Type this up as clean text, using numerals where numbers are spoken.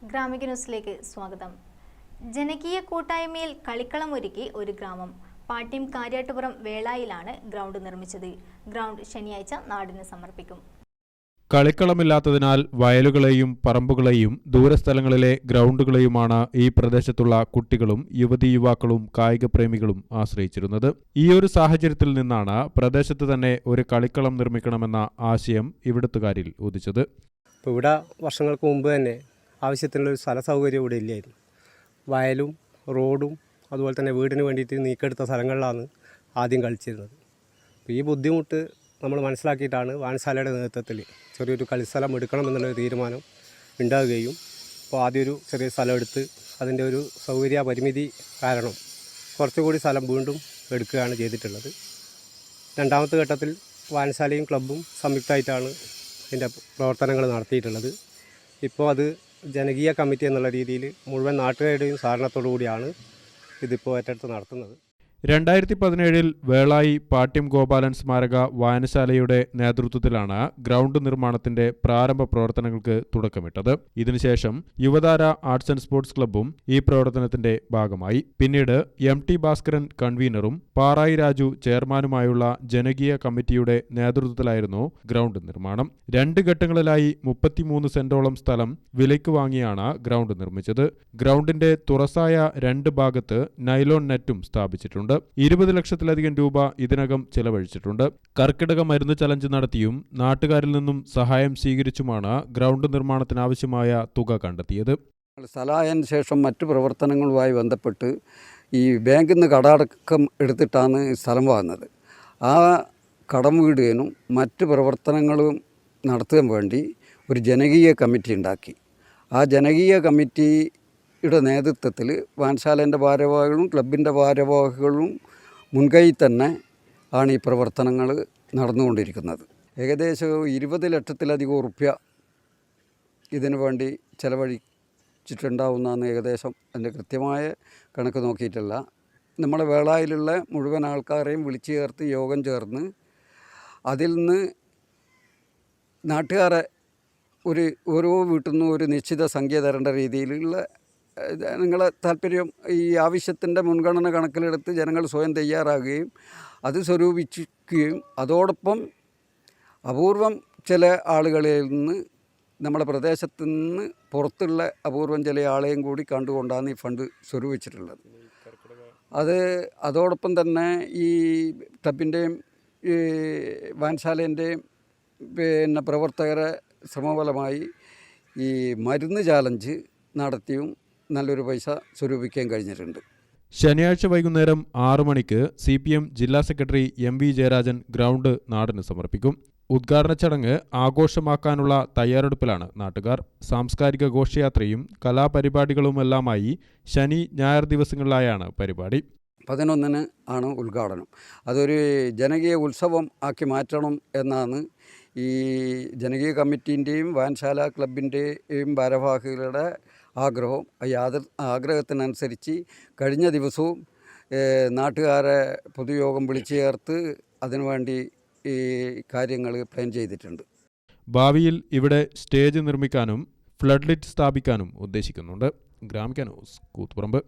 ഗ്രാമിക ന്യൂസിലേക്ക് സ്വാഗതം. ജനകീയ കൂട്ടായ്മയിൽ കളിക്കളമൊരുക്കി ഒരു ഗ്രാമം. പാട്യം കാര്യാട്ടുപുറം വേളായിലാണ് ഗ്രൗണ്ട് നിർമ്മിച്ചത്. ഗ്രൗണ്ട് ശനിയാഴ്ച നാടിന് സമർപ്പിക്കും. കളിക്കളമില്ലാത്തതിനാൽ വയലുകളെയും പറമ്പുകളെയും ദൂരസ്ഥലങ്ങളിലെ ഗ്രൗണ്ടുകളെയുമാണ് ഈ പ്രദേശത്തുള്ള കുട്ടികളും യുവതീയുവാക്കളും കായികപ്രേമികളും ആശ്രയിച്ചിരുന്നത്. ഈയൊരു സാഹചര്യത്തിൽ നിന്നാണ് പ്രദേശത്ത് തന്നെ ഒരു കളിക്കളം നിർമ്മിക്കണമെന്ന ആശയം ഇവിടുത്തുകാരിൽ ഉദിച്ചത്. ഇപ്പോൾ ഇവിടെ വർഷങ്ങൾക്ക് മുമ്പ് തന്നെ ആവശ്യത്തിനുള്ളൊരു സ്ഥല സൗകര്യം ഇവിടെ ഇല്ലായിരുന്നു. വയലും റോഡും അതുപോലെ തന്നെ വീടിന് വേണ്ടിയിട്ട് നീക്കെടുത്ത സ്ഥലങ്ങളിലാണ് ആദ്യം കളിച്ചിരുന്നത്. അപ്പോൾ ഈ ബുദ്ധിമുട്ട് നമ്മൾ മനസ്സിലാക്കിയിട്ടാണ് വായനശാലയുടെ നേതൃത്വത്തിൽ ചെറിയൊരു കളിസ്ഥലം എടുക്കണം എന്നുള്ളൊരു തീരുമാനം ഉണ്ടാവുകയും അപ്പോൾ ആദ്യം ഒരു ചെറിയ സ്ഥലം എടുത്ത് അതിൻ്റെ ഒരു സൗകര്യ പരിമിതി കാരണം കുറച്ചുകൂടി സ്ഥലം വീണ്ടും എടുക്കുകയാണ് ചെയ്തിട്ടുള്ളത്. രണ്ടാമത്തെ ഘട്ടത്തിൽ വായനശാലയും ക്ലബ്ബും സംയുക്തമായിട്ടാണ് ഇതിൻ്റെ പ്രവർത്തനങ്ങൾ നടത്തിയിട്ടുള്ളത്. ഇപ്പോൾ അത് ജനകീയ കമ്മിറ്റി എന്നുള്ള രീതിയിൽ മുഴുവൻ നാട്ടുകാരുടെയും സഹകരണത്തോടു കൂടിയാണ് ഇതിപ്പോൾ ഏറ്റെടുത്ത് നടത്തുന്നത്. 2017 വേളായി പാട്യം ഗോപാലൻ സ്മാരക വായനശാലയുടെ നേതൃത്വത്തിലാണ് ഗ്രൗണ്ട് നിർമ്മാണത്തിന്റെ പ്രാരംഭ പ്രവർത്തനങ്ങൾക്ക് തുടക്കമിട്ടത്. ഇതിനുശേഷം യുവതാര ആർട്സ് ആൻഡ് സ്പോർട്സ് ക്ലബ്ബും ഈ പ്രവർത്തനത്തിന്റെ ഭാഗമായി. പിന്നീട് MT ഭാസ്കരൻ കൺവീനറും പാറായി രാജു ചെയർമാനുമായുള്ള ജനകീയ കമ്മിറ്റിയുടെ നേതൃത്വത്തിലായിരുന്നു ഗ്രൗണ്ട് നിർമ്മാണം. 2 ഘട്ടങ്ങളിലായി 33 സെന്റോളം സ്ഥലം വിലയ്ക്ക് വാങ്ങിയാണ് ഗ്രൗണ്ട് നിർമ്മിച്ചത്. ഗ്രൗണ്ടിന്റെ തുറസായ 2 ഭാഗത്ത് നൈലോൺ നെറ്റും സ്ഥാപിച്ചിട്ടുണ്ട്. 20 ലക്ഷത്തിലധികം രൂപ ഇതിനകം ചെലവഴിച്ചിട്ടുണ്ട്. കർക്കിടക മരുന്ന് ചലഞ്ച് നടത്തിയും നാട്ടുകാരിൽ നിന്നും സഹായം സ്വീകരിച്ചുമാണ് ഗ്രൗണ്ട് നിർമ്മാണത്തിനാവശ്യമായ തുക കണ്ടെത്തിയത്. സ്ഥലമായതിനു ശേഷം മറ്റു പ്രവർത്തനങ്ങളുമായി ബന്ധപ്പെട്ട് ഈ ബാങ്കിൽ നിന്ന് കടമടക്കം എടുത്തിട്ടാണ് സ്ഥലം വാങ്ങുന്നത്. ആ കടം വീടുകയും മറ്റ് പ്രവർത്തനങ്ങളും നടത്താൻ വേണ്ടി ഒരു ജനകീയ കമ്മിറ്റി ഉണ്ടാക്കി. ആ ജനകീയ കമ്മിറ്റിയുടെ നേതൃത്വത്തിൽ വായനശാലേൻ്റെ ഭാരവാഹികളും ക്ലബിൻ്റെ ഭാരവാഹികളും മുൻകൈ തന്നെ ആണ് ഈ പ്രവർത്തനങ്ങൾ നടന്നുകൊണ്ടിരിക്കുന്നത്. ഏകദേശം 20 ലക്ഷത്തിലധികം ഉറുപ്യ ഇതിനു വേണ്ടി ചെലവഴിച്ചിട്ടുണ്ടാവുന്നതാണ് ഏകദേശം. അതിൻ്റെ കൃത്യമായ കണക്ക് നോക്കിയിട്ടില്ല. നമ്മുടെ വേളായിലുള്ള മുഴുവൻ ആൾക്കാരെയും വിളിച്ചു ചേർത്ത് യോഗം ചേർന്ന് അതിൽ നിന്ന് നാട്ടുകാരെ ഓരോ വീട്ടിൽ നിന്നും ഒരു നിശ്ചിത സംഖ്യ തരേണ്ട രീതിയിലുള്ള നിങ്ങളെ താല്പര്യം ഈ ആവശ്യത്തിൻ്റെ മുൻഗണന കണക്കിലെടുത്ത് ജനങ്ങൾ സ്വയം തയ്യാറാകുകയും അത് സ്വരൂപിക്കുകയും അതോടൊപ്പം അപൂർവം ചില ആളുകളിൽ നിന്ന് നമ്മുടെ പ്രദേശത്തു നിന്ന് പുറത്തുള്ള അപൂർവം ചില ആളെയും കൂടി കണ്ടുകൊണ്ടാണ് ഈ ഫണ്ട് സ്വരൂപിച്ചിട്ടുള്ളത്. അതോടൊപ്പം തന്നെ ഈ ക്ലബിൻ്റെയും ഈ വായനശാലേൻ്റെയും പ്രവർത്തകരെ ശ്രമഫലമായി ഈ മരുന്ന് ചാലഞ്ച് നടത്തിയും നല്ലൊരു പൈസ സ്വരൂപിക്കാൻ കഴിഞ്ഞിട്ടുണ്ട്. ശനിയാഴ്ച വൈകുന്നേരം 6 മണിക്ക് CPM ജില്ലാ സെക്രട്ടറി MV ജയരാജൻ ഗ്രൗണ്ട് നാടിന് സമർപ്പിക്കും. ഉദ്ഘാടന ചടങ്ങ് ആഘോഷമാക്കാനുള്ള തയ്യാറെടുപ്പിലാണ് നാട്ടുകാർ. സാംസ്കാരിക ഘോഷയാത്രയും കലാപരിപാടികളുമെല്ലാമായി ശനി ഞായർ ദിവസങ്ങളിലായാണ് പരിപാടി. 11-ന് ആണ് ഉദ്ഘാടനം. അതൊരു ജനകീയ ഉത്സവം ആക്കി മാറ്റണം എന്നാണ് ഈ ജനകീയ കമ്മിറ്റീൻ്റെയും വായനശാല ക്ലബിൻ്റെയും ഭാരവാഹികളുടെ ആഗ്രഹം. ഈ ആഗ്രഹത്തിനനുസരിച്ച് കഴിഞ്ഞ ദിവസവും നാട്ടുകാരെ പൊതുയോഗം വിളിച്ചു ചേർത്ത് അതിനുവേണ്ടി ഈ കാര്യങ്ങൾ പ്ലാൻ ചെയ്തിട്ടുണ്ട്. ഭാവിയിൽ ഇവിടെ സ്റ്റേജ് നിർമ്മിക്കാനും ഫ്ലഡ് ലൈറ്റ് സ്ഥാപിക്കാനും ഉദ്ദേശിക്കുന്നുണ്ട്. ഗ്രാമിക ന്യൂസ്, കൂത്തുപറമ്പ്.